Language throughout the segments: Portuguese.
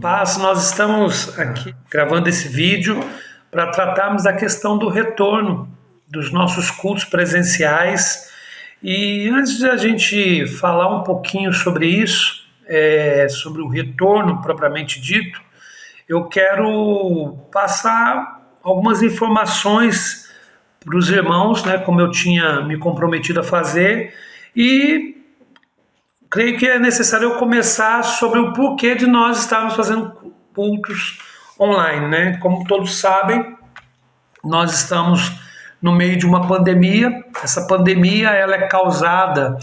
Paz, nós estamos aqui gravando esse vídeo para tratarmos da questão do retorno dos nossos cultos presenciais. E antes de a gente falar um pouquinho sobre isso, sobre o retorno propriamente dito, eu quero passar algumas informações para os irmãos, né, como eu tinha me comprometido a fazer, e creio que é necessário eu começar sobre o porquê de nós estarmos fazendo cultos online, né? Como todos sabem, nós estamos no meio de uma pandemia. Essa pandemia ela é causada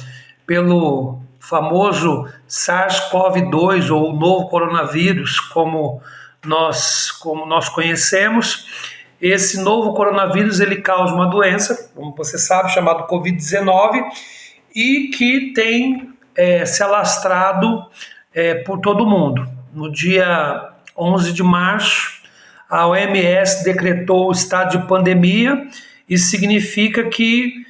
pelo famoso SARS-CoV-2 ou o novo coronavírus, como nós conhecemos. Esse novo coronavírus ele causa uma doença, como você sabe, chamada Covid-19, e que tem se alastrado por todo o mundo. No dia 11 de março, a OMS decretou o estado de pandemia. Isso significa que,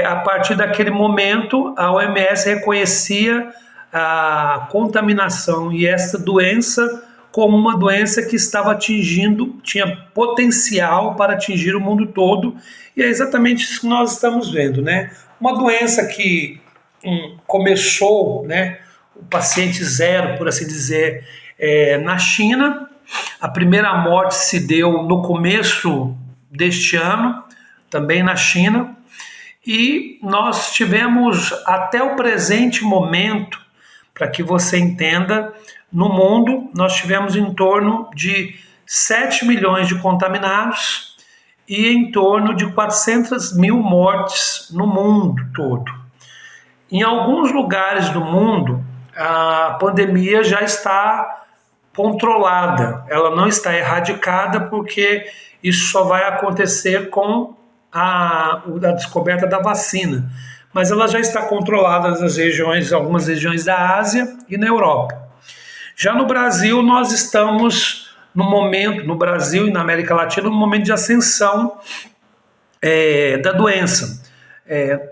a partir daquele momento, a OMS reconhecia a contaminação e essa doença como uma doença que estava tinha potencial para atingir o mundo todo, e é exatamente isso que nós estamos vendo, né? Uma doença que começou, né, o paciente zero, por assim dizer, na China. A primeira morte se deu no começo deste ano, também na China, e nós tivemos até o presente momento, para que você entenda, no mundo nós tivemos em torno de 7 milhões de contaminados e em torno de 400 mil mortes no mundo todo. Em alguns lugares do mundo, a pandemia já está controlada, ela não está erradicada, porque isso só vai acontecer com a descoberta da vacina, mas ela já está controlada nas regiões, algumas regiões da Ásia e na Europa. Já no Brasil, nós estamos no Brasil e na América Latina, no momento de ascensão da doença.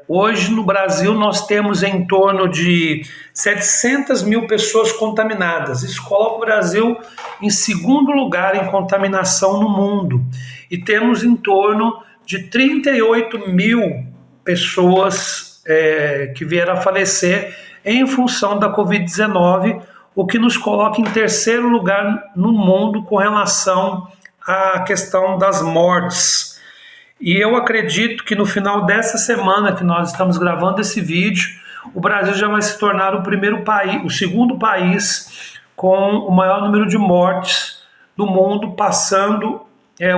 Hoje no Brasil nós temos em torno de 700 mil pessoas contaminadas. Isso coloca o Brasil em segundo lugar em contaminação no mundo. E temos em torno de 38 mil pessoas que vieram a falecer em função da Covid-19, o que nos coloca em terceiro lugar no mundo com relação à questão das mortes. E eu acredito que no final dessa semana que nós estamos gravando esse vídeo, o Brasil já vai se tornar o segundo país com o maior número de mortes do mundo, passando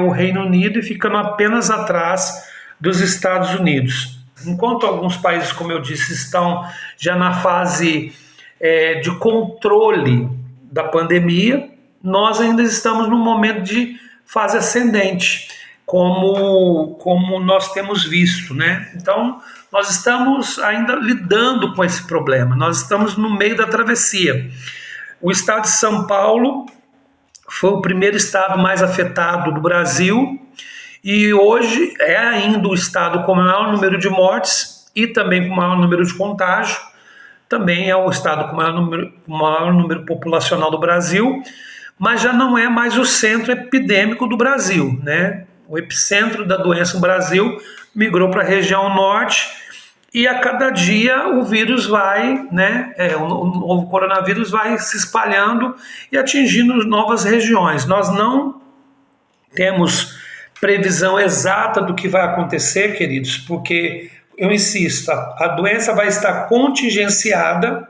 o Reino Unido e ficando apenas atrás dos Estados Unidos. Enquanto alguns países, como eu disse, estão já na fase de controle da pandemia, nós ainda estamos num momento de fase ascendente, como nós temos visto, né? Então, nós estamos ainda lidando com esse problema, nós estamos no meio da travessia. O estado de São Paulo foi o primeiro estado mais afetado do Brasil e hoje é ainda o estado com o maior número de mortes e também com o maior número de contágio. Também é o estado com o maior número populacional do Brasil, mas já não é mais o centro epidêmico do Brasil, né? O epicentro da doença no Brasil migrou para a região norte e a cada dia o vírus vai, o novo coronavírus vai se espalhando e atingindo novas regiões. Nós não temos previsão exata do que vai acontecer, queridos, porque, eu insisto, a doença vai estar contingenciada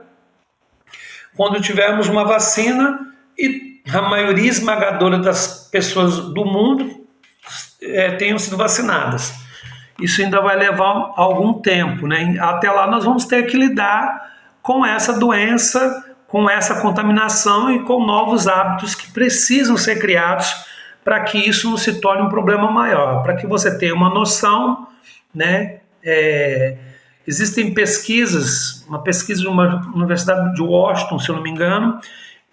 quando tivermos uma vacina e a maioria esmagadora das pessoas do mundo tenham sido vacinadas. Isso ainda vai levar algum tempo, né? Até lá nós vamos ter que lidar com essa doença, com essa contaminação e com novos hábitos que precisam ser criados para que isso não se torne um problema maior. Para que você tenha uma noção, né? Existem pesquisas, uma pesquisa de uma universidade de Washington, se eu não me engano,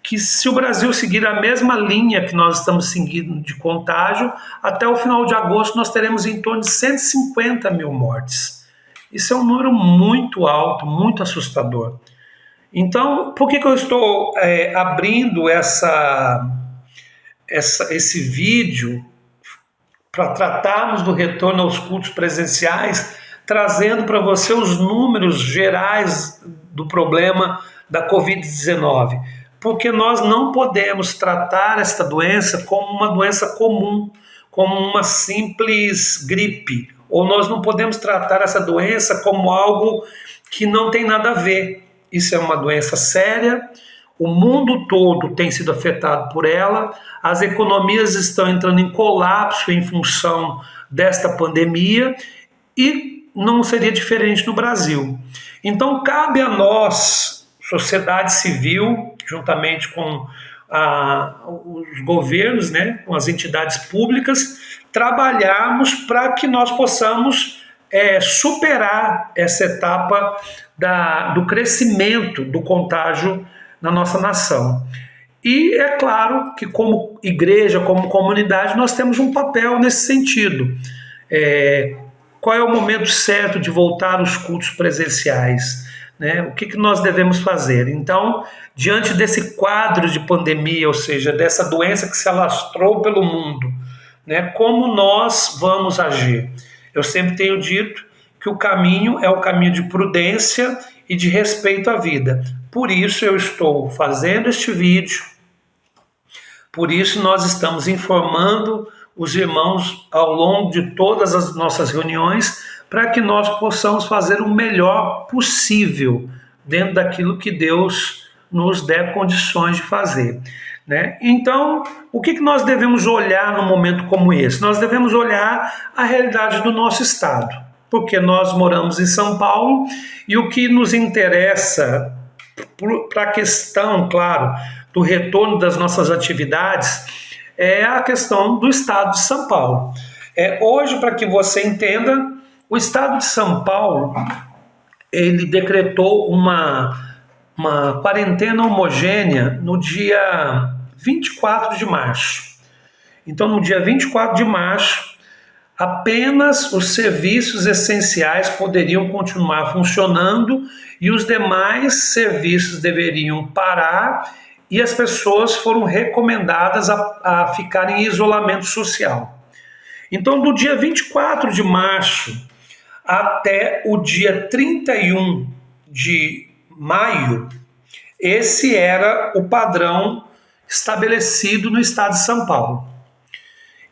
que se o Brasil seguir a mesma linha que nós estamos seguindo de contágio, até o final de agosto nós teremos em torno de 150 mil mortes. Isso é um número muito alto, muito assustador. Então, por que eu estou abrindo esse vídeo para tratarmos do retorno aos cultos presenciais, trazendo para você os números gerais do problema da Covid-19? Porque nós não podemos tratar esta doença como uma doença comum, como uma simples gripe, ou nós não podemos tratar essa doença como algo que não tem nada a ver. Isso é uma doença séria, o mundo todo tem sido afetado por ela, as economias estão entrando em colapso em função desta pandemia e não seria diferente no Brasil. Então, cabe a nós, sociedade civil, juntamente com os governos, né, com as entidades públicas, trabalharmos para que nós possamos superar essa etapa do crescimento do contágio na nossa nação. E é claro que, como igreja, como comunidade, nós temos um papel nesse sentido. Qual é o momento certo de voltar aos cultos presenciais? Né? O que nós devemos fazer? Então, diante desse quadro de pandemia, ou seja, dessa doença que se alastrou pelo mundo, né, como nós vamos agir? Eu sempre tenho dito que o caminho é o caminho de prudência e de respeito à vida. Por isso eu estou fazendo este vídeo, por isso nós estamos informando os irmãos ao longo de todas as nossas reuniões, para que nós possamos fazer o melhor possível dentro daquilo que Deus nos der condições de fazer. Né? Então, o que nós devemos olhar num momento como esse? Nós devemos olhar a realidade do nosso estado, porque nós moramos em São Paulo e o que nos interessa para a questão, claro, do retorno das nossas atividades é a questão do estado de São Paulo. Hoje, para que você entenda, o estado de São Paulo, ele decretou uma quarentena homogênea no dia 24 de março. Então, no dia 24 de março, apenas os serviços essenciais poderiam continuar funcionando e os demais serviços deveriam parar e as pessoas foram recomendadas a ficarem em isolamento social. Então, do dia 24 de março até o dia 31 de maio, esse era o padrão estabelecido no estado de São Paulo.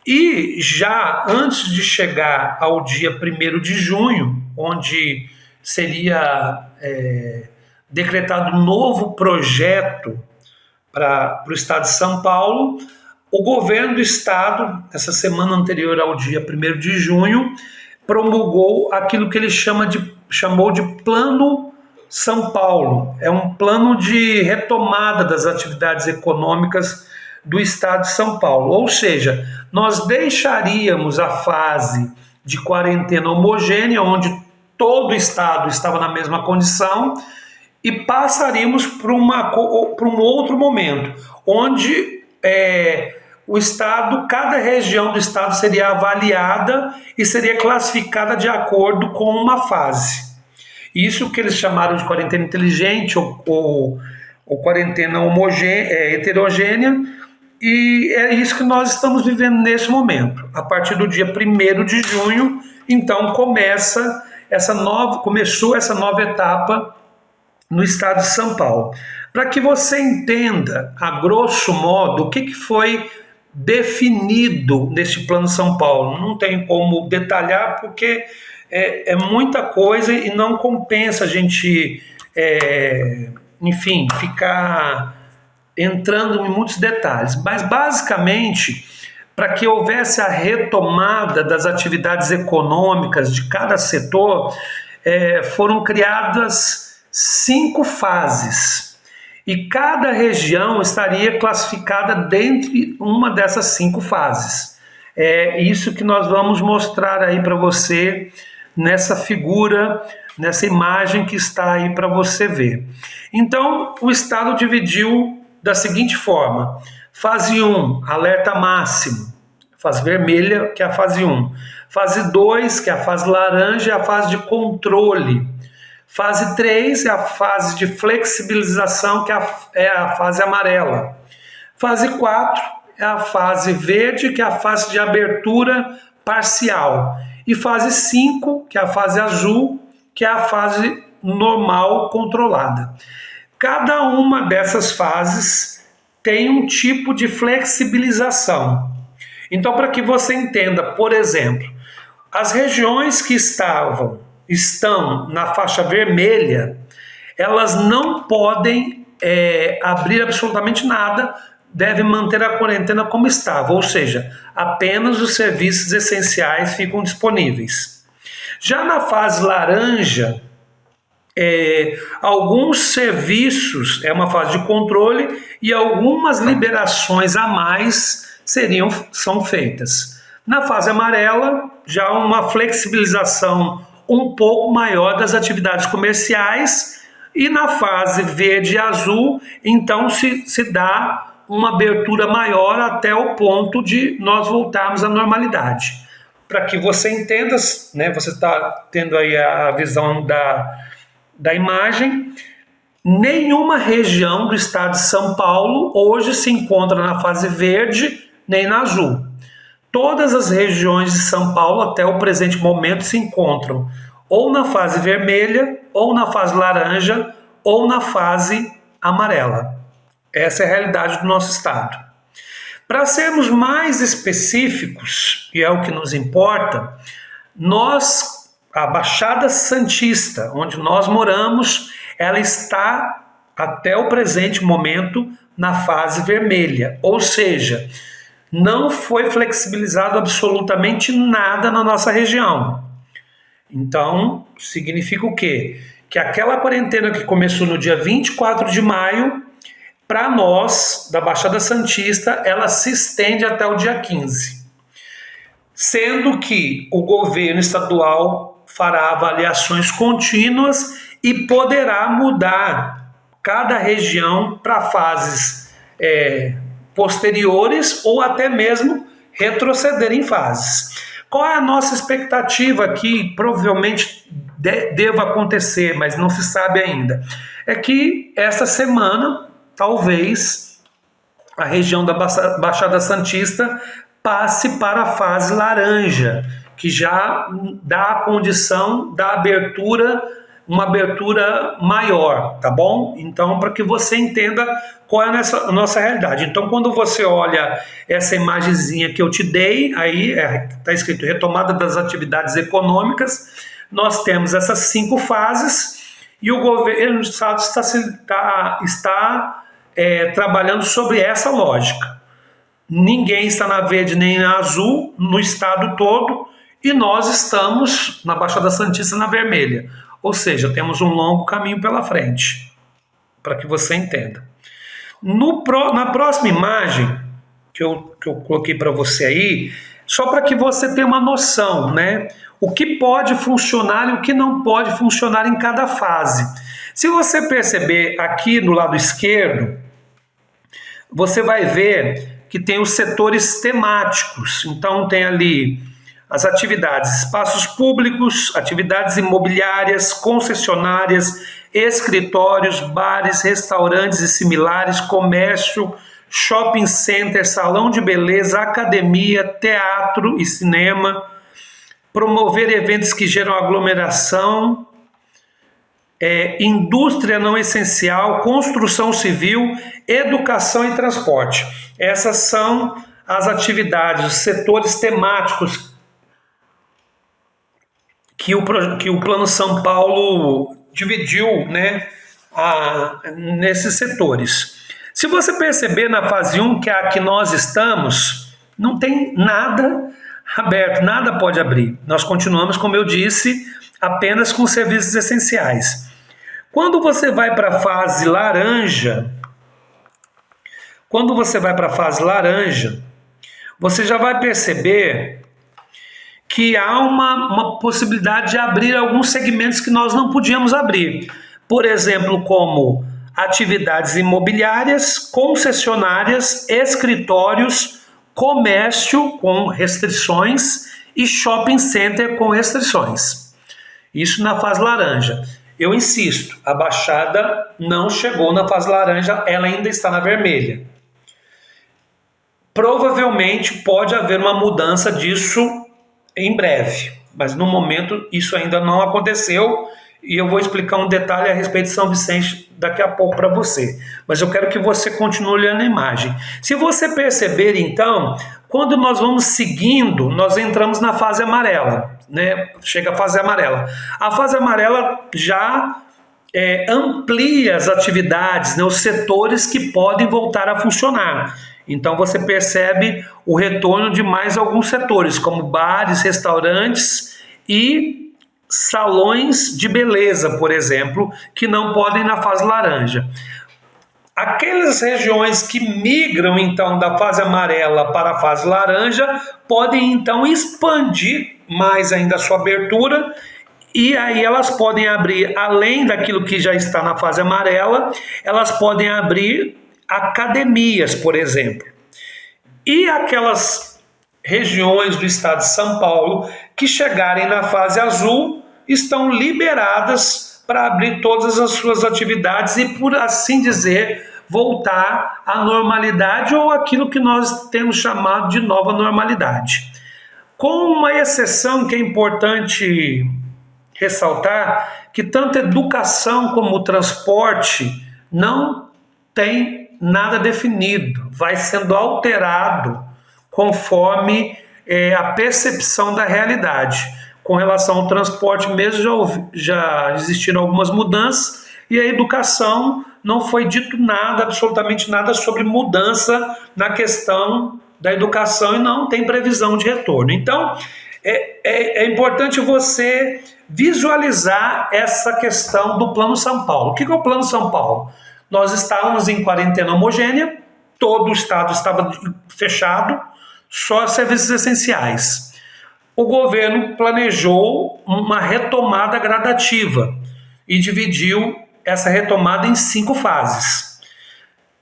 E já antes de chegar ao dia 1º de junho, onde seria decretado um novo projeto para o estado de São Paulo, o governo do estado, essa semana anterior ao dia 1º de junho, promulgou aquilo que ele chamou de Plano São Paulo. É um plano de retomada das atividades econômicas do estado de São Paulo. Ou seja, nós deixaríamos a fase de quarentena homogênea, onde todo o estado estava na mesma condição, e passaríamos para um outro momento, onde o estado, cada região do estado seria avaliada e seria classificada de acordo com uma fase. Isso que eles chamaram de quarentena inteligente ou quarentena heterogênea, e é isso que nós estamos vivendo nesse momento. A partir do dia 1º de junho, então começou essa nova etapa no estado de São Paulo. Para que você entenda, a grosso modo, o que foi definido neste Plano São Paulo. Não tem como detalhar porque é muita coisa e não compensa a gente, ficar entrando em muitos detalhes. Mas, basicamente, para que houvesse a retomada das atividades econômicas de cada setor, foram criadas 5 fases. E cada região estaria classificada dentro de uma dessas 5 fases. É isso que nós vamos mostrar aí para você nessa figura, nessa imagem que está aí para você ver. Então, o estado dividiu da seguinte forma: fase 1, alerta máximo, fase vermelha, que é a fase 1. Fase 2, que é a fase laranja, é a fase de controle. Fase 3 é a fase de flexibilização, que é a fase amarela. Fase 4 é a fase verde, que é a fase de abertura parcial. E fase 5, que é a fase azul, que é a fase normal controlada. Cada uma dessas fases tem um tipo de flexibilização. Então, para que você entenda, por exemplo, as regiões que estão na faixa vermelha, elas não podem abrir absolutamente nada, devem manter a quarentena como estava, ou seja, apenas os serviços essenciais ficam disponíveis. Já na fase laranja, alguns serviços, é uma fase de controle, e algumas liberações a mais são feitas. Na fase amarela, já uma flexibilização um pouco maior das atividades comerciais, e na fase verde e azul, então se dá uma abertura maior até o ponto de nós voltarmos à normalidade. Para que você entenda, né, você está tendo aí a visão da imagem, nenhuma região do estado de São Paulo hoje se encontra na fase verde nem na azul. Todas as regiões de São Paulo até o presente momento se encontram ou na fase vermelha, ou na fase laranja, ou na fase amarela. Essa é a realidade do nosso estado. Para sermos mais específicos, e é o que nos importa, a Baixada Santista, onde nós moramos, ela está, até o presente momento, na fase vermelha. Ou seja, não foi flexibilizado absolutamente nada na nossa região. Então, significa o quê? Que aquela quarentena que começou no dia 24 de maio, para nós, da Baixada Santista, ela se estende até o dia 15. Sendo que o governo estadual fará avaliações contínuas e poderá mudar cada região para fases posteriores ou até mesmo retroceder em fases. Qual é a nossa expectativa que provavelmente deva acontecer, mas não se sabe ainda? É que esta semana, talvez, a região da Baixada Santista passe para a fase laranja, que já dá a condição da abertura, uma abertura maior, tá bom? Então, para que você entenda qual é a nossa realidade. Então, quando você olha essa imagenzinha que eu te dei, aí está escrito retomada das atividades econômicas, nós temos essas 5 fases e o governo do estado está trabalhando sobre essa lógica. Ninguém está na verde nem na azul no estado todo e nós estamos na Baixada Santista na vermelha. Ou seja, temos um longo caminho pela frente, para que você entenda. Na próxima imagem, que eu coloquei para você aí, só para que você tenha uma noção, né? O que pode funcionar e o que não pode funcionar em cada fase. Se você perceber aqui no lado esquerdo, você vai ver que tem os setores temáticos. Então tem ali as atividades, espaços públicos, atividades imobiliárias, concessionárias, escritórios, bares, restaurantes e similares, comércio, shopping center, salão de beleza, academia, teatro e cinema, promover eventos que geram aglomeração, indústria não essencial, construção civil, educação e transporte. Essas são as atividades, os setores temáticos que o Plano São Paulo dividiu, né, nesses setores. Se você perceber na fase 1, que é a que nós estamos, não tem nada aberto, nada pode abrir. Nós continuamos, como eu disse, apenas com serviços essenciais. Quando você vai para a fase laranja, você já vai perceber que há uma possibilidade de abrir alguns segmentos que nós não podíamos abrir. Por exemplo, como atividades imobiliárias, concessionárias, escritórios, comércio com restrições e shopping center com restrições. Isso na fase laranja. eu insisto, a Baixada não chegou na fase laranja, ela ainda está na vermelha. Provavelmente pode haver uma mudança disso em breve, mas no momento isso ainda não aconteceu e eu vou explicar um detalhe a respeito de São Vicente daqui a pouco para você. Mas eu quero que você continue olhando a imagem. Se você perceber, então, quando nós vamos seguindo, nós entramos na fase amarela, né? Chega a fase amarela. A fase amarela já amplia as atividades, né? Os setores que podem voltar a funcionar. Então você percebe o retorno de mais alguns setores, como bares, restaurantes e salões de beleza, por exemplo, que não podem na fase laranja. Aquelas regiões que migram então da fase amarela para a fase laranja podem então expandir mais ainda a sua abertura e aí elas podem abrir, além daquilo que já está na fase amarela, elas podem abrir academias, por exemplo. E aquelas regiões do estado de São Paulo que chegarem na fase azul estão liberadas para abrir todas as suas atividades e, por assim dizer, voltar à normalidade ou aquilo que nós temos chamado de nova normalidade. Com uma exceção que é importante ressaltar, que tanto a educação como o transporte não tem nada definido, vai sendo alterado conforme a percepção da realidade. Com relação ao transporte mesmo, já existiram algumas mudanças e a educação não foi dito nada, absolutamente nada sobre mudança na questão da educação e não tem previsão de retorno. Então, é importante você visualizar essa questão do Plano São Paulo. O que é o Plano São Paulo? Nós estávamos em quarentena homogênea, todo o estado estava fechado, só serviços essenciais. O governo planejou uma retomada gradativa e dividiu essa retomada em 5 fases.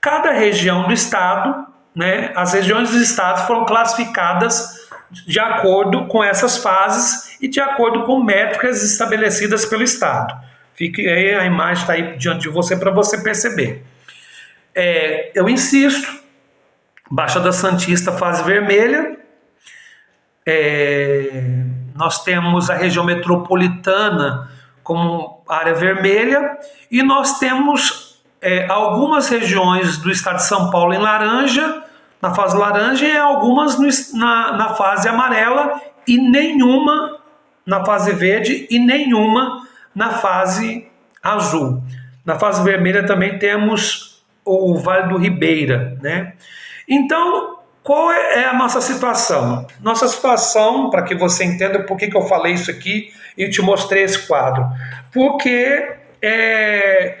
Cada região do estado, né, as regiões dos estados foram classificadas de acordo com essas fases e de acordo com métricas estabelecidas pelo estado. Fique aí, a imagem está aí diante de você para você perceber. Eu insisto, Baixada Santista, fase vermelha. Nós temos a região metropolitana como área vermelha e nós temos algumas regiões do estado de São Paulo em laranja, na fase laranja, e algumas na fase amarela e nenhuma na fase verde e nenhuma na fase azul. Na fase vermelha também temos o Vale do Ribeira, né? Então, qual é a nossa situação? Nossa situação, para que você entenda por que eu falei isso aqui e te mostrei esse quadro. Porque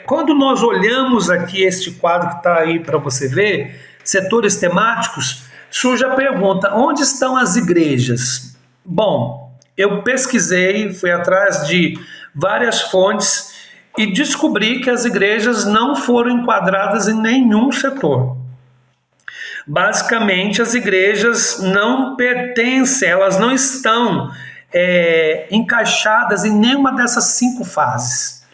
quando nós olhamos aqui este quadro que está aí para você ver, setores temáticos, surge a pergunta, onde estão as igrejas? Bom, eu pesquisei, fui atrás de várias fontes e descobri que as igrejas não foram enquadradas em nenhum setor. Basicamente, as igrejas não pertencem, elas não estão encaixadas em nenhuma dessas 5 fases.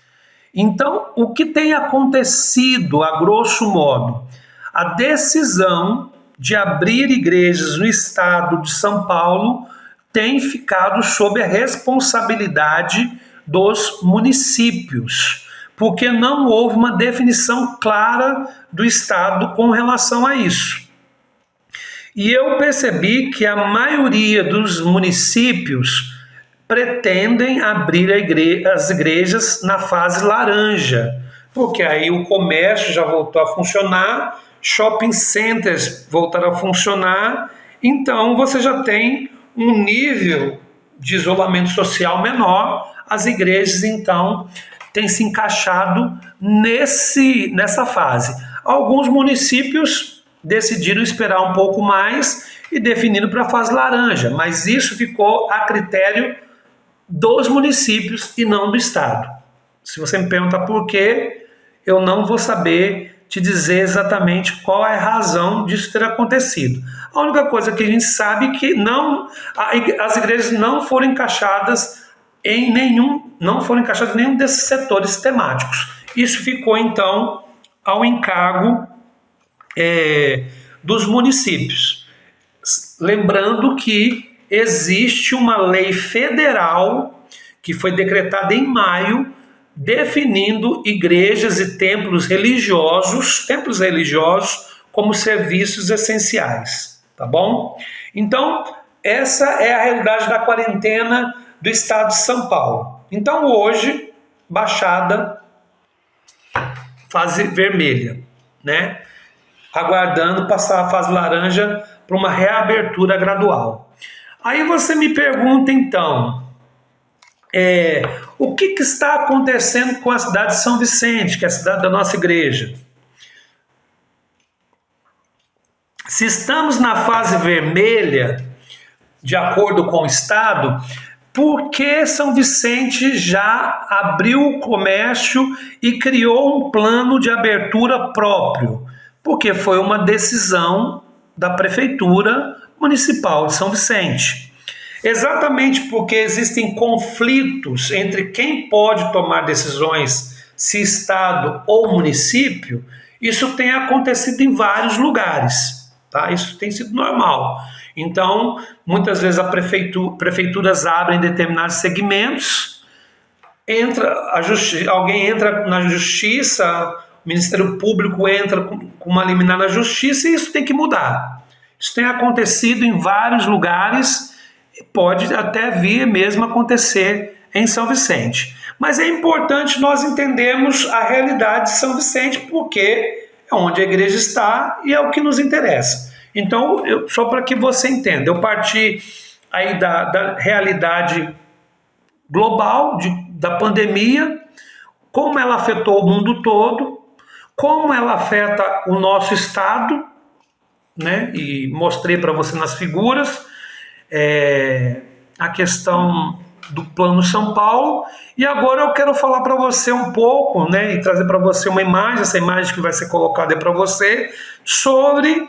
Então, o que tem acontecido, a grosso modo? A decisão de abrir igrejas no estado de São Paulo tem ficado sob a responsabilidade dos municípios, porque não houve uma definição clara do estado com relação a isso. E eu percebi que a maioria dos municípios pretendem abrir as igrejas na fase laranja, porque aí o comércio já voltou a funcionar, shopping centers voltaram a funcionar, então você já tem um nível de isolamento social menor, as igrejas então têm se encaixado nessa fase. Alguns municípios decidiram esperar um pouco mais e definiram para a fase laranja, mas isso ficou a critério dos municípios e não do estado. Se você me perguntar por quê, eu não vou saber te dizer exatamente qual é a razão disso ter acontecido. A única coisa que a gente sabe é que as igrejas não foram encaixadas em nenhum não foram encaixados em nenhum desses setores temáticos. Isso ficou, então, ao encargo dos municípios. Lembrando que existe uma lei federal que foi decretada em maio, definindo igrejas e templos religiosos como serviços essenciais, tá bom? Então, essa é a realidade da quarentena do estado de São Paulo. Então, hoje, Baixada, fase vermelha, né? Aguardando passar a fase laranja para uma reabertura gradual. Aí você me pergunta, então, o que está acontecendo com a cidade de São Vicente, que é a cidade da nossa igreja? Se estamos na fase vermelha, de acordo com o Estado, por que São Vicente já abriu o comércio e criou um plano de abertura próprio? Porque foi uma decisão da Prefeitura Municipal de São Vicente. Exatamente porque existem conflitos entre quem pode tomar decisões, se Estado ou município, isso tem acontecido em vários lugares. Tá? Isso tem sido normal. Então, muitas vezes prefeituras abrem determinados segmentos, alguém entra na justiça, o Ministério Público entra com uma liminar na justiça e isso tem que mudar. Isso tem acontecido em vários lugares e pode até vir mesmo acontecer em São Vicente. Mas é importante nós entendermos a realidade de São Vicente, porque é onde a igreja está e é o que nos interessa. Então, só para que você entenda, eu parti aí da realidade global da pandemia, como ela afetou o mundo todo, como ela afeta o nosso estado, né? E mostrei para você nas figuras a questão do Plano São Paulo, e agora eu quero falar para você um pouco, né, e trazer para você uma imagem, essa imagem que vai ser colocada para você, sobre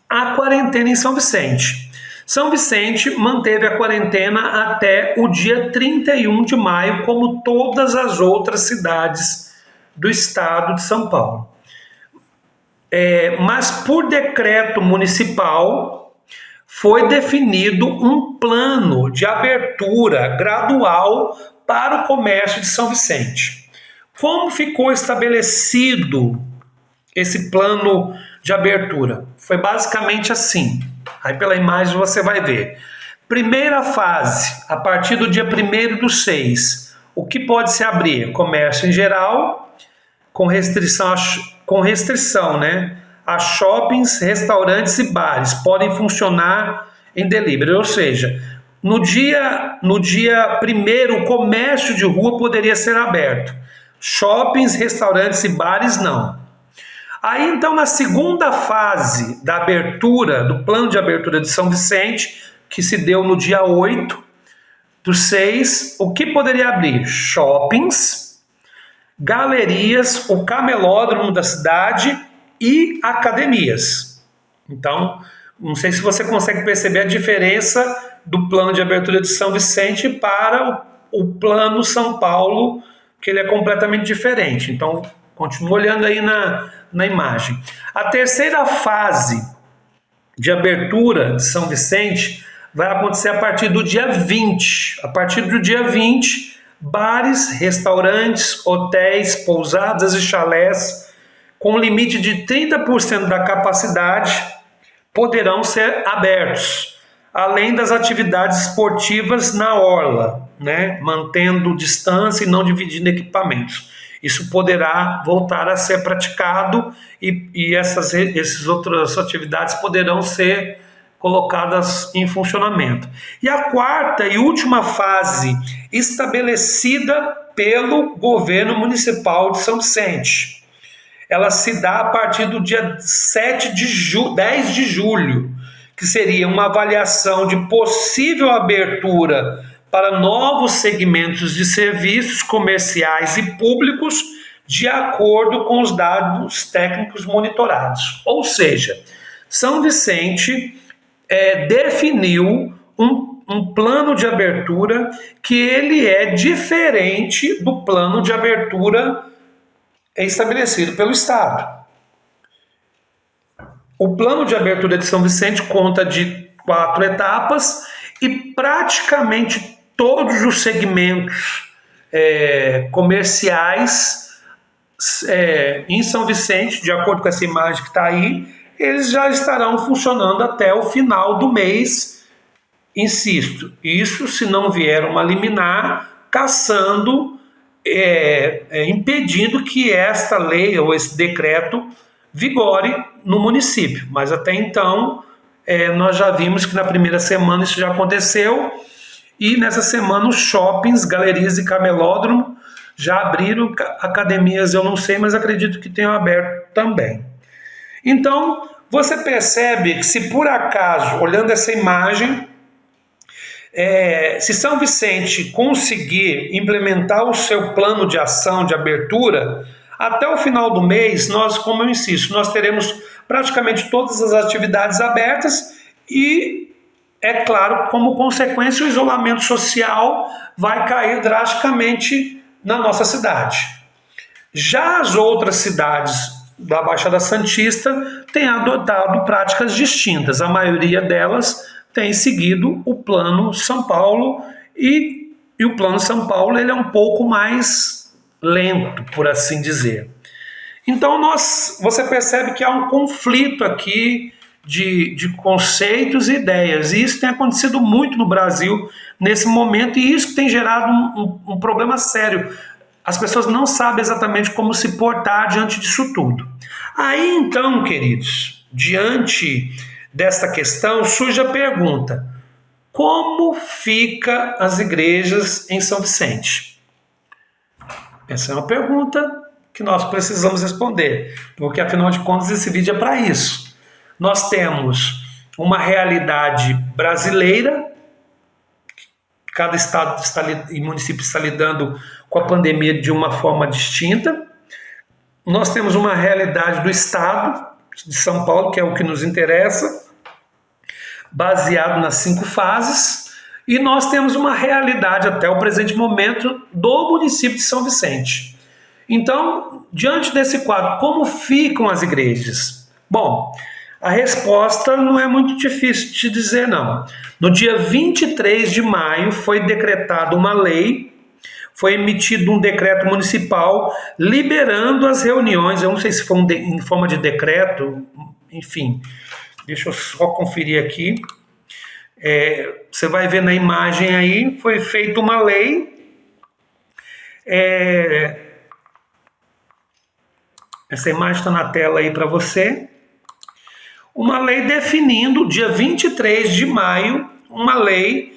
a quarentena em São Vicente. São Vicente manteve a quarentena até o dia 31 de maio, como todas as outras cidades do estado de São Paulo. Mas por decreto municipal foi definido um plano de abertura gradual para o comércio de São Vicente. Como ficou estabelecido esse plano de abertura? Foi basicamente assim. Aí pela imagem você vai ver. Primeira fase, a partir do dia 1º/6, o que pode se abrir? Comércio em geral, com restrição, né? A shoppings, restaurantes e bares podem funcionar em delivery, ou seja, no dia 1º, o comércio de rua poderia ser aberto. Shoppings, restaurantes e bares não. Aí então, na segunda fase da abertura, do plano de abertura de São Vicente, que se deu no dia 8/6, o que poderia abrir? Shoppings, galerias, o camelódromo da cidade e academias. Então, não sei se você consegue perceber a diferença do plano de abertura de São Vicente para o plano São Paulo, que ele é completamente diferente. Então, continua olhando aí na imagem. A terceira fase de abertura de São Vicente vai acontecer a partir do dia 20. A partir do dia 20, bares, restaurantes, hotéis, pousadas e chalés com limite de 30% da capacidade poderão ser abertos, além das atividades esportivas na orla, né? Mantendo distância e não dividindo equipamentos. Isso poderá voltar a ser praticado e essas outras atividades poderão ser colocadas em funcionamento. E a quarta e última fase, estabelecida pelo governo municipal de São Vicente, ela se dá a partir do dia 10 de julho, que seria uma avaliação de possível abertura para novos segmentos de serviços comerciais e públicos de acordo com os dados técnicos monitorados. Ou seja, São Vicente definiu um plano de abertura que ele é diferente do plano de abertura estabelecido pelo Estado. O plano de abertura de São Vicente conta de 4 etapas e praticamente todos os segmentos comerciais em São Vicente, de acordo com essa imagem que está aí, eles já estarão funcionando até o final do mês. Insisto, isso se não vier uma liminar cassando, impedindo que esta lei ou esse decreto vigore no município. Mas até então, nós já vimos que na primeira semana isso já aconteceu, e nessa semana os shoppings, galerias e camelódromo já abriram. Academias eu não sei, mas acredito que tenham aberto também. Então, você percebe que, se por acaso, olhando essa imagem, se São Vicente conseguir implementar o seu plano de ação de abertura, até o final do mês, nós, como eu insisto, nós teremos praticamente todas as atividades abertas e, é claro, como consequência, o isolamento social vai cair drasticamente na nossa cidade. Já as outras cidades da Baixada Santista têm adotado práticas distintas. A maioria delas tem seguido o Plano São Paulo, e o Plano São Paulo ele é um pouco mais lento, por assim dizer. Então você percebe que há um conflito aqui de conceitos e ideias, e isso tem acontecido muito no Brasil nesse momento, e isso tem gerado um problema sério. As pessoas não sabem exatamente como se portar diante disso tudo. Aí então, queridos, diante desta questão, surge a pergunta: como fica as igrejas em São Vicente? Essa é uma pergunta que nós precisamos responder, porque afinal de contas esse vídeo é para isso. Nós temos uma realidade brasileira, cada estado e município está lidando com a pandemia de uma forma distinta. Nós temos uma realidade do estado de São Paulo, que é o que nos interessa, baseado nas 5 fases, e nós temos uma realidade até o presente momento do município de São Vicente. Então, diante desse quadro, como ficam as igrejas? Bom, a resposta não é muito difícil de dizer, não. No dia 23 de maio foi decretada uma lei, foi emitido um decreto municipal liberando as reuniões. Eu não sei se foi em forma de decreto, enfim, deixa eu só conferir aqui. Você vai ver na imagem aí, foi feita uma lei. Essa imagem está na tela aí para você. Uma lei definindo, dia 23 de maio, uma lei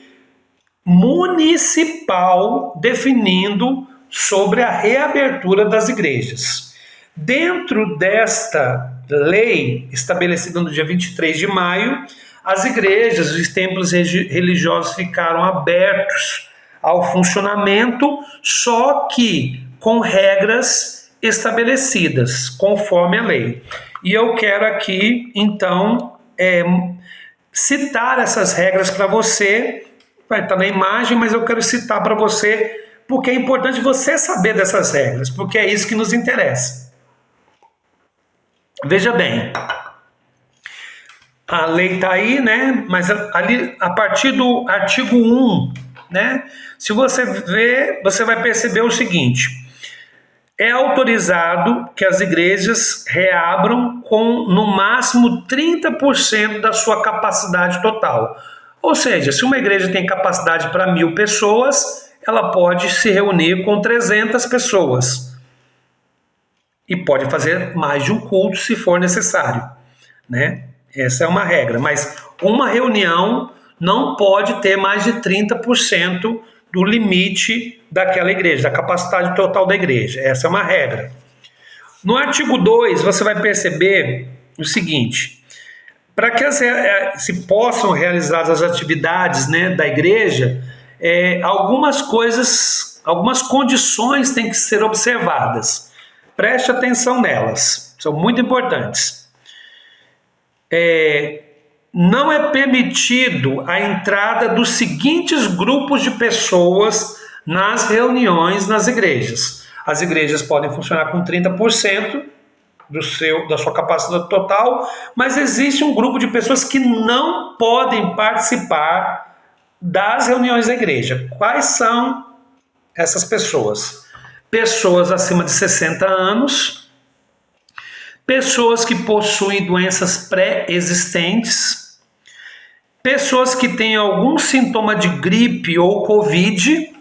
municipal definindo sobre a reabertura das igrejas. Dentro desta lei, estabelecida no dia 23 de maio, as igrejas, os templos religiosos ficaram abertos ao funcionamento, só que com regras estabelecidas, conforme a lei. E eu quero aqui, então, citar essas regras para você. Vai estar na imagem, mas eu quero citar para você, porque é importante você saber dessas regras, porque é isso que nos interessa. Veja bem, a lei está aí, né? Mas ali, a partir do artigo 1, né? Se você ver, você vai perceber o seguinte: é autorizado que as igrejas reabram com, no máximo, 30% da sua capacidade total. Ou seja, se uma igreja tem capacidade para 1.000 pessoas, ela pode se reunir com 300 pessoas. E pode fazer mais de um culto se for necessário, né? Essa é uma regra. Mas uma reunião não pode ter mais de 30% do limite daquela igreja, da capacidade total da igreja. Essa é uma regra. No artigo 2, você vai perceber o seguinte: para que se possam realizar as atividades, né, da igreja, algumas condições têm que ser observadas. Preste atenção nelas, são muito importantes. não é permitido a entrada dos seguintes grupos de pessoas nas reuniões nas igrejas. As igrejas podem funcionar com 30% da sua capacidade total, mas existe um grupo de pessoas que não podem participar das reuniões da igreja. Quais são essas pessoas? Pessoas acima de 60 anos, pessoas que possuem doenças pré-existentes, pessoas que têm algum sintoma de gripe ou Covid,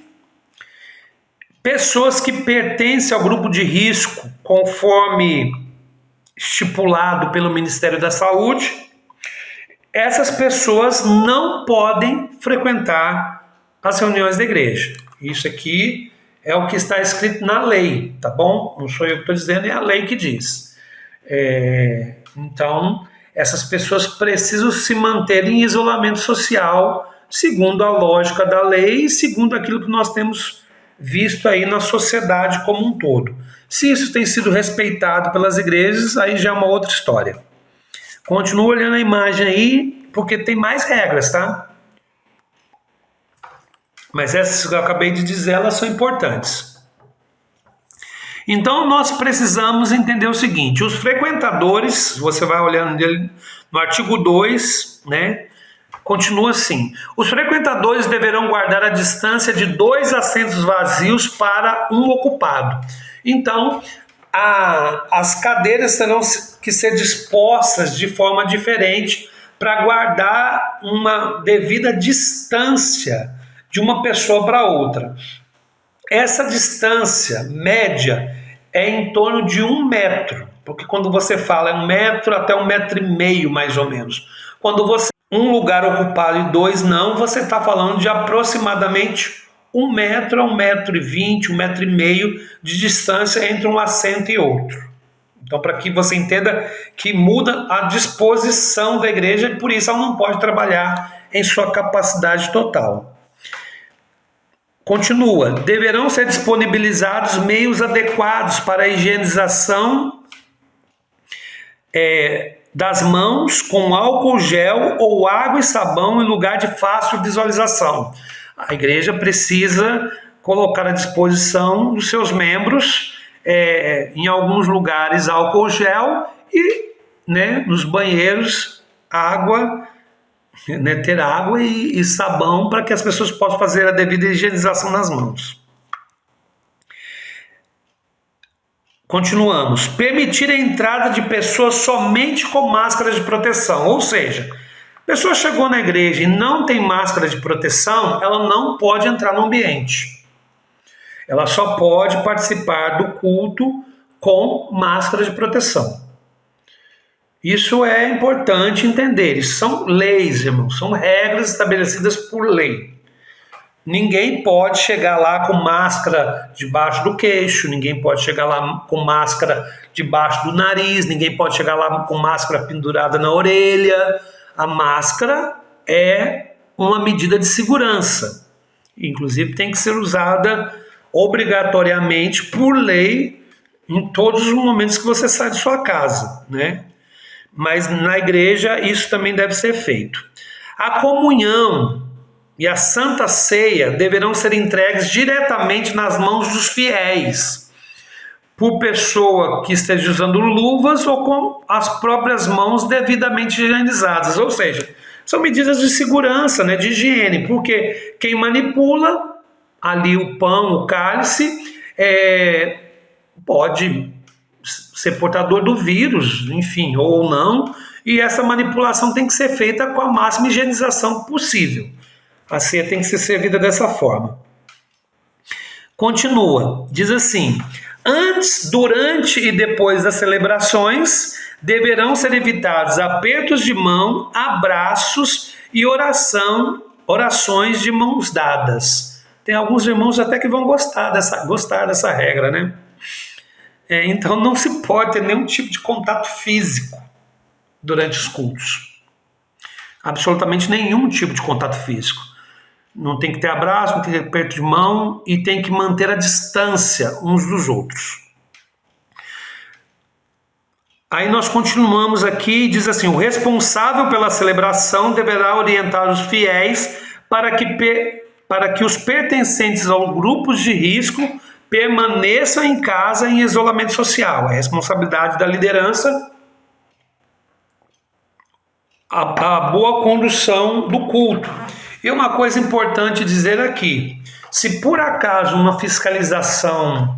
pessoas que pertencem ao grupo de risco, conforme estipulado pelo Ministério da Saúde. Essas pessoas não podem frequentar as reuniões da igreja. Isso aqui é o que está escrito na lei, tá bom? Não sou eu que estou dizendo, é a lei que diz. Então, essas pessoas precisam se manter em isolamento social, segundo a lógica da lei e segundo aquilo que nós temos visto aí na sociedade como um todo. Se isso tem sido respeitado pelas igrejas, aí já é uma outra história. Continua olhando a imagem aí, porque tem mais regras, tá? Mas essas que eu acabei de dizer, elas são importantes. Então, nós precisamos entender o seguinte: os frequentadores, você vai olhando no artigo 2, né? Continua assim: os frequentadores deverão guardar a distância de 2 assentos vazios para um ocupado. Então, as cadeiras terão que ser dispostas de forma diferente para guardar uma devida distância de uma pessoa para outra. Essa distância média é em torno de 1 metro, porque quando você fala 1 metro até 1,5 metros mais ou menos. Quando você um lugar ocupado e 2 não, você está falando de aproximadamente 1 metro a 1,20 metros, 1,5 metros de distância entre um assento e outro. Então, para que você entenda que muda a disposição da igreja e por isso ela não pode trabalhar em sua capacidade total. Continua: deverão ser disponibilizados meios adequados para a higienização das mãos com álcool gel ou água e sabão em lugar de fácil visualização. A igreja precisa colocar à disposição dos seus membros, em alguns lugares, álcool gel e, nos banheiros, água, ter água e sabão para que as pessoas possam fazer a devida higienização nas mãos. Continuamos. Permitir a entrada de pessoas somente com máscara de proteção. Ou seja, a pessoa chegou na igreja e não tem máscara de proteção, ela não pode entrar no ambiente. Ela só pode participar do culto com máscara de proteção. Isso é importante entender. Isso são leis, irmãos. São regras estabelecidas por lei. Ninguém pode chegar lá com máscara debaixo do queixo, ninguém pode chegar lá com máscara debaixo do nariz, ninguém pode chegar lá com máscara pendurada na orelha. A máscara é uma medida de segurança. Inclusive tem que ser usada obrigatoriamente por lei em todos os momentos que você sai de sua casa, né? Mas na igreja isso também deve ser feito. A comunhão e a Santa Ceia deverão ser entregues diretamente nas mãos dos fiéis, por pessoa que esteja usando luvas ou com as próprias mãos devidamente higienizadas. Ou seja, são medidas de segurança, de higiene, porque quem manipula ali o pão, o cálice, pode ser portador do vírus, enfim, ou não, e essa manipulação tem que ser feita com a máxima higienização possível. A ceia tem que ser servida dessa forma. Continua, diz assim: antes, durante e depois das celebrações, deverão ser evitados apertos de mão, abraços e orações de mãos dadas. Tem alguns irmãos até que vão gostar dessa regra, né? Então não se pode ter nenhum tipo de contato físico durante os cultos. Absolutamente nenhum tipo de contato físico. Não tem que ter abraço, não tem que ter aperto de mão e tem que manter a distância uns dos outros. Aí nós continuamos aqui, diz assim: o responsável pela celebração deverá orientar os fiéis para que os pertencentes aos grupos de risco permaneçam em casa em isolamento social. É responsabilidade da liderança a boa condução do culto. E uma coisa importante dizer aqui: se por acaso uma fiscalização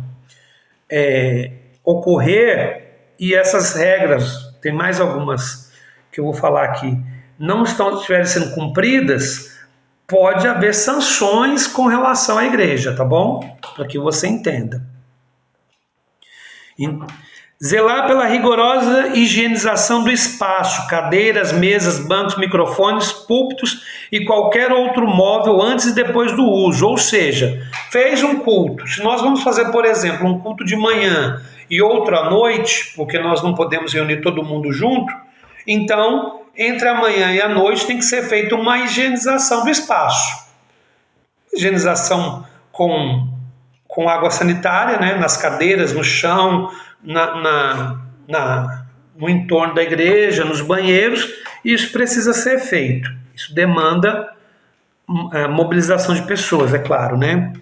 ocorrer e essas regras, tem mais algumas que eu vou falar aqui, não estiverem sendo cumpridas, pode haver sanções com relação à igreja, tá bom? Para que você entenda. Zelar pela rigorosa higienização do espaço, cadeiras, mesas, bancos, microfones, púlpitos e qualquer outro móvel antes e depois do uso. Ou seja, fez um culto. Se nós vamos fazer, por exemplo, um culto de manhã e outro à noite, porque nós não podemos reunir todo mundo junto, então, entre a manhã e a noite tem que ser feita uma higienização do espaço. Higienização com água sanitária, né, nas cadeiras, no chão, no entorno da igreja, nos banheiros. Isso precisa ser feito. Isso demanda mobilização de pessoas, é claro, né?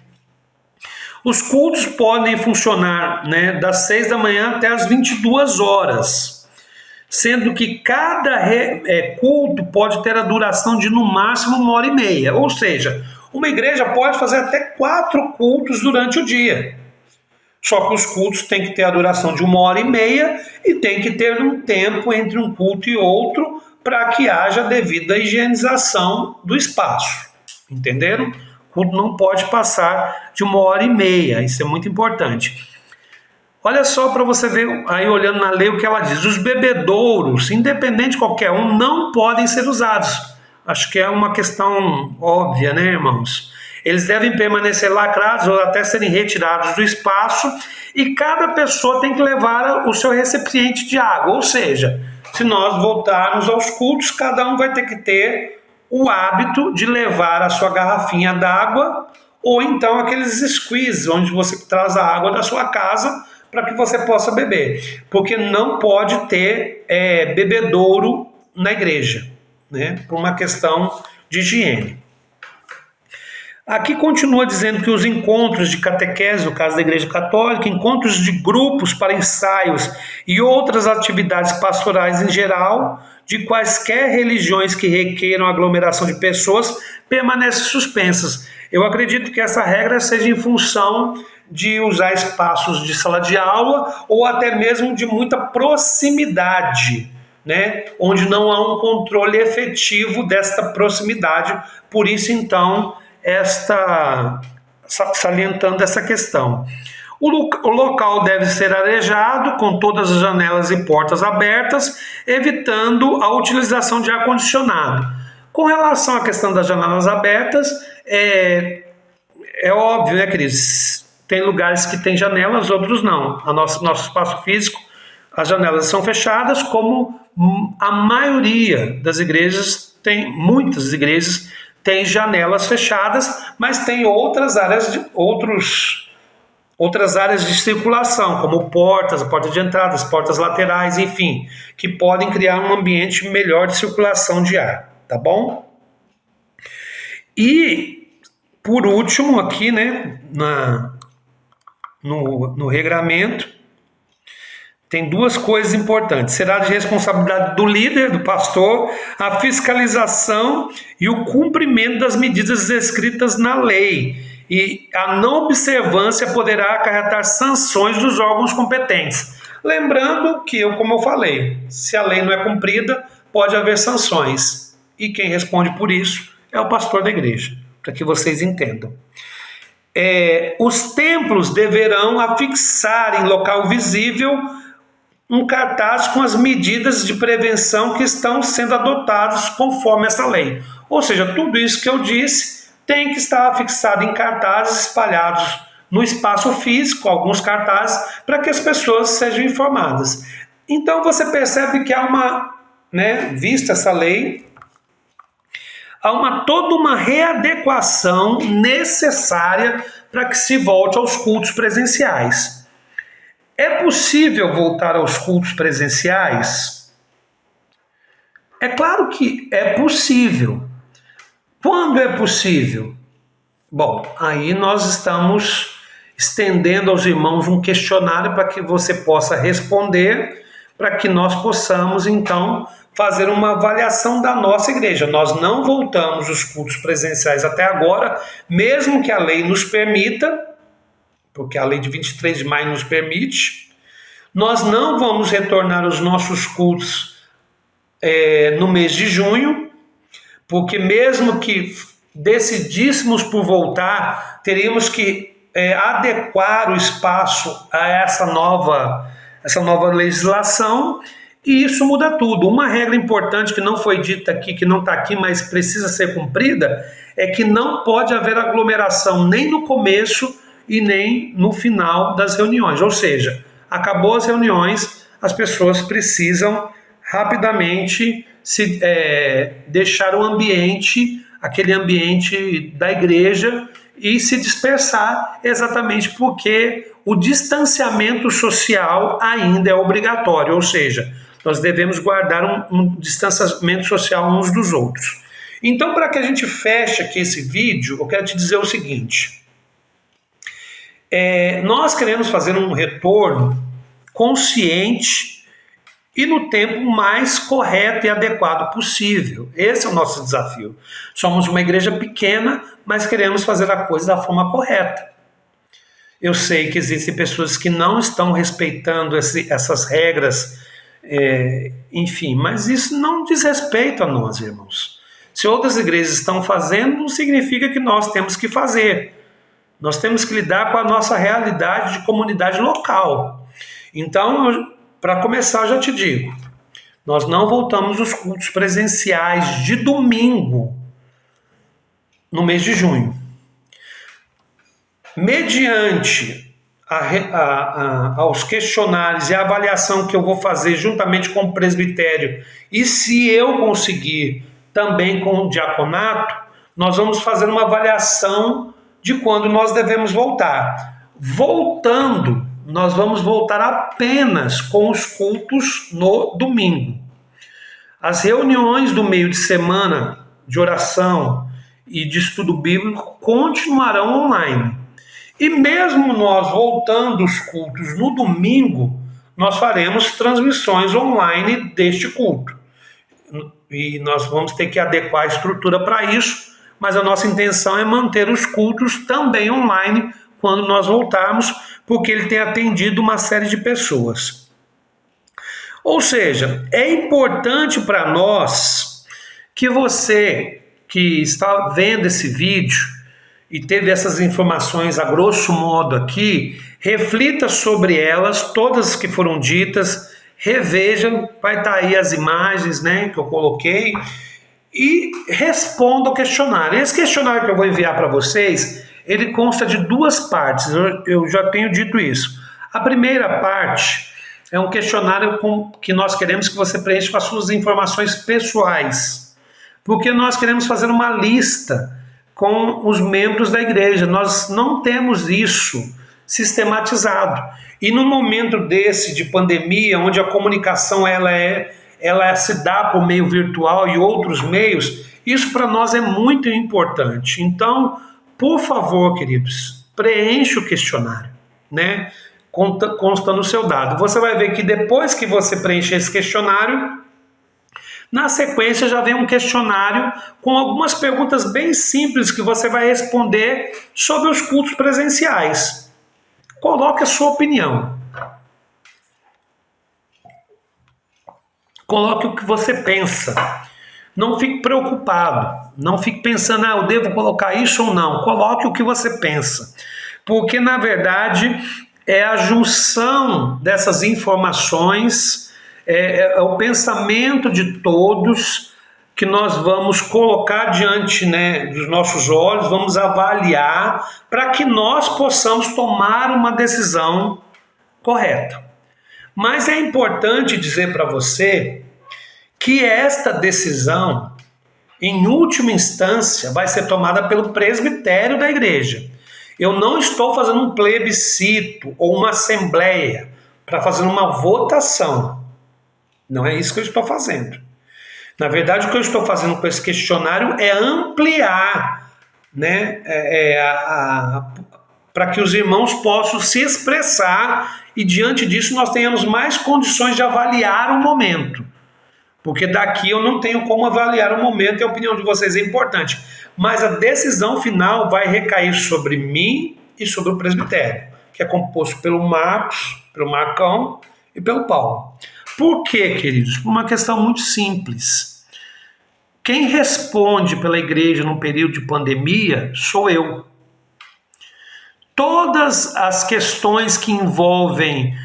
Os cultos podem funcionar, né, das 6 da manhã até as 22 horas, sendo que cada culto pode ter a duração de no máximo 1h30. Ou seja, uma igreja pode fazer até 4 cultos durante o dia. Só que os cultos têm que ter a duração de 1h30 e tem que ter um tempo entre um culto e outro para que haja devida higienização do espaço. Entenderam? O culto não pode passar de 1h30, isso é muito importante. Olha só para você ver, aí olhando na lei o que ela diz: os bebedouros, independente de qualquer um, não podem ser usados. Acho que é uma questão óbvia, né, irmãos? Eles devem permanecer lacrados ou até serem retirados do espaço, e cada pessoa tem que levar o seu recipiente de água. Ou seja, se nós voltarmos aos cultos, cada um vai ter que ter o hábito de levar a sua garrafinha d'água, ou então aqueles squeezes, onde você traz a água da sua casa para que você possa beber. Porque não pode ter bebedouro na igreja, né, por uma questão de higiene. Aqui continua dizendo que os encontros de catequese, no caso da Igreja Católica, encontros de grupos para ensaios e outras atividades pastorais em geral, de quaisquer religiões que requeram aglomeração de pessoas, permanecem suspensas. Eu acredito que essa regra seja em função de usar espaços de sala de aula ou até mesmo de muita proximidade, né? Onde não há um controle efetivo desta proximidade. Por isso, então, salientando essa questão. O local deve ser arejado, com todas as janelas e portas abertas, evitando a utilização de ar-condicionado. Com relação à questão das janelas abertas, é óbvio, né, queridos? Tem lugares que tem janelas, outros não. Nosso espaço físico, as janelas são fechadas, como a maioria das igrejas muitas igrejas têm janelas fechadas, mas tem outras áreas de circulação, como portas, a porta de entrada, as portas laterais, enfim, que podem criar um ambiente melhor de circulação de ar, tá bom? E, por último, aqui, né, no regramento, tem 2 coisas importantes. Será de responsabilidade do líder, do pastor, a fiscalização e o cumprimento das medidas descritas na lei. E a não observância poderá acarretar sanções dos órgãos competentes. Lembrando que, como eu falei, se a lei não é cumprida, pode haver sanções. E quem responde por isso é o pastor da igreja, para que vocês entendam. Os templos deverão afixar em local visível um cartaz com as medidas de prevenção que estão sendo adotadas conforme essa lei. Ou seja, tudo isso que eu disse tem que estar fixado em cartazes espalhados no espaço físico, alguns cartazes, para que as pessoas sejam informadas. Então você percebe que há vista essa lei, há toda uma readequação necessária para que se volte aos cultos presenciais. É possível voltar aos cultos presenciais? É claro que é possível. Quando é possível? Bom, aí nós estamos estendendo aos irmãos um questionário para que você possa responder, para que nós possamos então fazer uma avaliação da nossa igreja. Nós não voltamos os cultos presenciais até agora, mesmo que a lei nos permita, porque a lei de 23 de maio nos permite. Nós não vamos retornar os nossos cultos no mês de junho, porque mesmo que decidíssemos por voltar, teríamos que adequar o espaço a essa nova legislação, e isso muda tudo. Uma regra importante que não foi dita aqui, que não está aqui, mas precisa ser cumprida, é que não pode haver aglomeração nem no começo e nem no final das reuniões. Ou seja, acabou as reuniões, as pessoas precisam rapidamente deixar o ambiente, aquele ambiente da igreja, e se dispersar, exatamente porque o distanciamento social ainda é obrigatório, ou seja, nós devemos guardar um distanciamento social uns dos outros. Então, para que a gente feche aqui esse vídeo, eu quero te dizer o seguinte: nós queremos fazer um retorno consciente e no tempo mais correto e adequado possível. Esse é o nosso desafio. Somos uma igreja pequena, mas queremos fazer a coisa da forma correta. Eu sei que existem pessoas que não estão respeitando essas regras, enfim, mas isso não diz respeito a nós, irmãos. Se outras igrejas estão fazendo, não significa que nós temos que fazer. Nós temos que lidar com a nossa realidade de comunidade local. Então, para começar, eu já te digo, nós não voltamos os cultos presenciais de domingo no mês de junho. Mediante aos questionários e a avaliação que eu vou fazer juntamente com o presbitério, e se eu conseguir também com o diaconato, nós vamos fazer uma avaliação de quando nós devemos voltar. Voltando, nós vamos voltar apenas com os cultos no domingo. As reuniões do meio de semana de oração e de estudo bíblico continuarão online. E mesmo nós voltando os cultos no domingo, nós faremos transmissões online deste culto. E nós vamos ter que adequar a estrutura para isso, mas a nossa intenção é manter os cultos também online quando nós voltarmos, porque ele tem atendido uma série de pessoas. Ou seja, é importante para nós que você que está vendo esse vídeo e teve essas informações a grosso modo aqui, reflita sobre elas, todas que foram ditas, reveja, vai estar aí as imagens, né, que eu coloquei, e responda o questionário. Esse questionário que eu vou enviar para vocês, ele consta de duas partes, eu já tenho dito isso. A primeira parte é um questionário que nós queremos que você preencha com as suas informações pessoais, porque nós queremos fazer uma lista com os membros da igreja. Nós não temos isso sistematizado. E no momento desse de pandemia, onde a comunicação ela se dá por meio virtual e outros meios, isso para nós é muito importante. Então, por favor, queridos, preencha o questionário, né? Consta no seu dado. Você vai ver que depois que você preencher esse questionário, na sequência já vem um questionário com algumas perguntas bem simples que você vai responder sobre os cultos presenciais. Coloque a sua opinião. Coloque o que você pensa. Não fique preocupado. Não fique pensando, eu devo colocar isso ou não. Coloque o que você pensa. Porque, na verdade, é a junção dessas informações, é o pensamento de todos que nós vamos colocar diante, né, dos nossos olhos, vamos avaliar para que nós possamos tomar uma decisão correta. Mas é importante dizer para você que esta decisão, em última instância, vai ser tomada pelo presbitério da igreja. Eu não estou fazendo um plebiscito ou uma assembleia para fazer uma votação. Não é isso que eu estou fazendo. Na verdade, o que eu estou fazendo com esse questionário é ampliar, né, para que os irmãos possam se expressar e, diante disso, nós tenhamos mais condições de avaliar o momento. Porque daqui eu não tenho como avaliar o momento e a opinião de vocês é importante. Mas a decisão final vai recair sobre mim e sobre o presbitério, que é composto pelo Marcos, pelo Marcão e pelo Paulo. Por quê, queridos? Por uma questão muito simples. Quem responde pela igreja no período de pandemia sou eu. Todas as questões que envolvem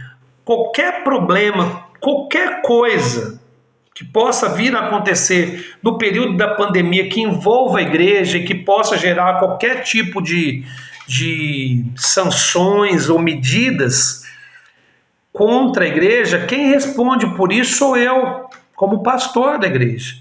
qualquer problema, qualquer coisa que possa vir a acontecer no período da pandemia que envolva a igreja e que possa gerar qualquer tipo de sanções ou medidas contra a igreja, quem responde por isso sou eu, como pastor da igreja.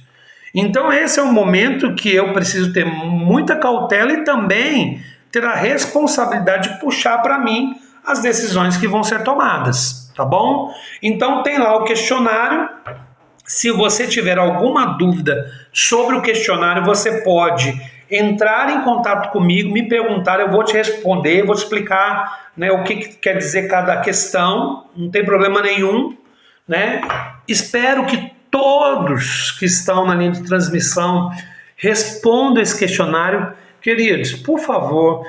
Então esse é um momento que eu preciso ter muita cautela e também ter a responsabilidade de puxar para mim as decisões que vão ser tomadas, tá bom? Então tem lá o questionário. Se você tiver alguma dúvida sobre o questionário, você pode entrar em contato comigo, me perguntar, eu vou te responder, vou te explicar, né, o que quer dizer cada questão, não tem problema nenhum, né? Espero que todos que estão na linha de transmissão respondam esse questionário. Queridos, por favor,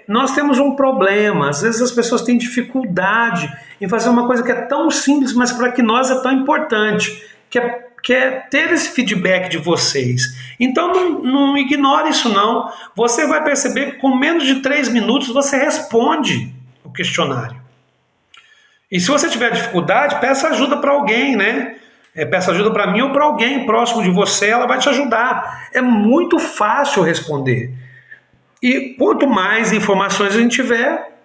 nós temos um problema, às vezes as pessoas têm dificuldade em fazer uma coisa que é tão simples, mas para que nós é tão importante, que é ter esse feedback de vocês. Então não ignore isso não. Você vai perceber que com menos de 3 minutos você responde o questionário. E se você tiver dificuldade, peça ajuda para alguém, né? Peça ajuda para mim ou para alguém próximo de você, ela vai te ajudar. É muito fácil responder. E quanto mais informações a gente tiver,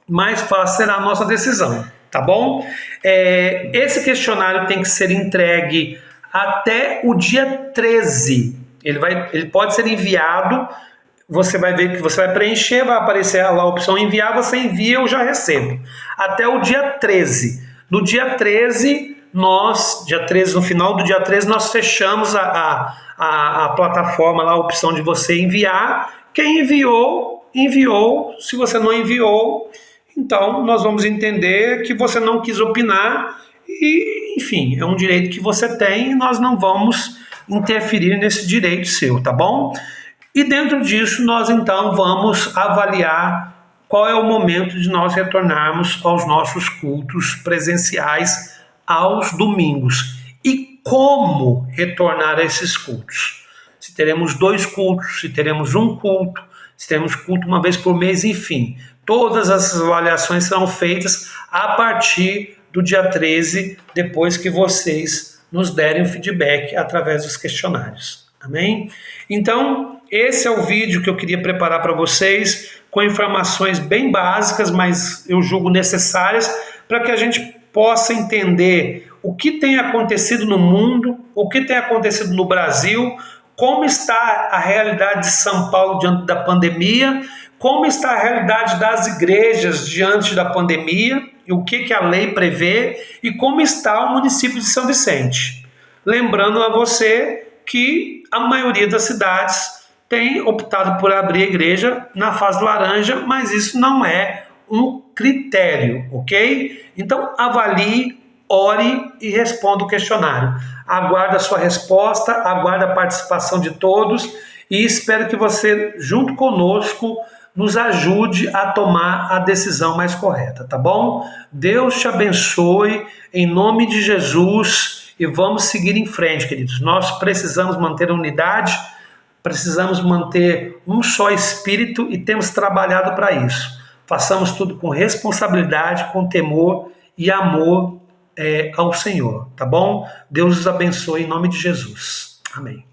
mais fácil será a nossa decisão. Tá bom? Esse questionário tem que ser entregue até o dia 13. Ele pode ser enviado, você vai ver que você vai preencher, vai aparecer lá a opção enviar, você envia, eu já recebo. Até o dia 13. No dia 13, no final do dia 13, nós fechamos a plataforma, lá, a opção de você enviar. Quem enviou, enviou. Se você não enviou, então nós vamos entender que você não quis opinar e, enfim, é um direito que você tem e nós não vamos interferir nesse direito seu, tá bom? E dentro disso nós então vamos avaliar qual é o momento de nós retornarmos aos nossos cultos presenciais aos domingos e como retornar a esses cultos. Se teremos 2 cultos, se teremos 1 culto, se teremos culto uma vez por mês, enfim. Todas essas avaliações serão feitas a partir do dia 13, depois que vocês nos derem o feedback através dos questionários. Amém? Então, esse é o vídeo que eu queria preparar para vocês, com informações bem básicas, mas eu julgo necessárias, para que a gente possa entender o que tem acontecido no mundo, o que tem acontecido no Brasil, como está a realidade de São Paulo diante da pandemia, como está a realidade das igrejas diante da pandemia, e o que a lei prevê, e como está o município de São Vicente. Lembrando a você que a maioria das cidades tem optado por abrir a igreja na fase laranja, mas isso não é um critério, ok? Então avalie, ore e responda o questionário. Aguardo a sua resposta, aguardo a participação de todos e espero que você, junto conosco, nos ajude a tomar a decisão mais correta, tá bom? Deus te abençoe, em nome de Jesus, e vamos seguir em frente, queridos. Nós precisamos manter a unidade, precisamos manter um só espírito e temos trabalhado para isso. Façamos tudo com responsabilidade, com temor e amor ao Senhor, tá bom? Deus os abençoe em nome de Jesus. Amém.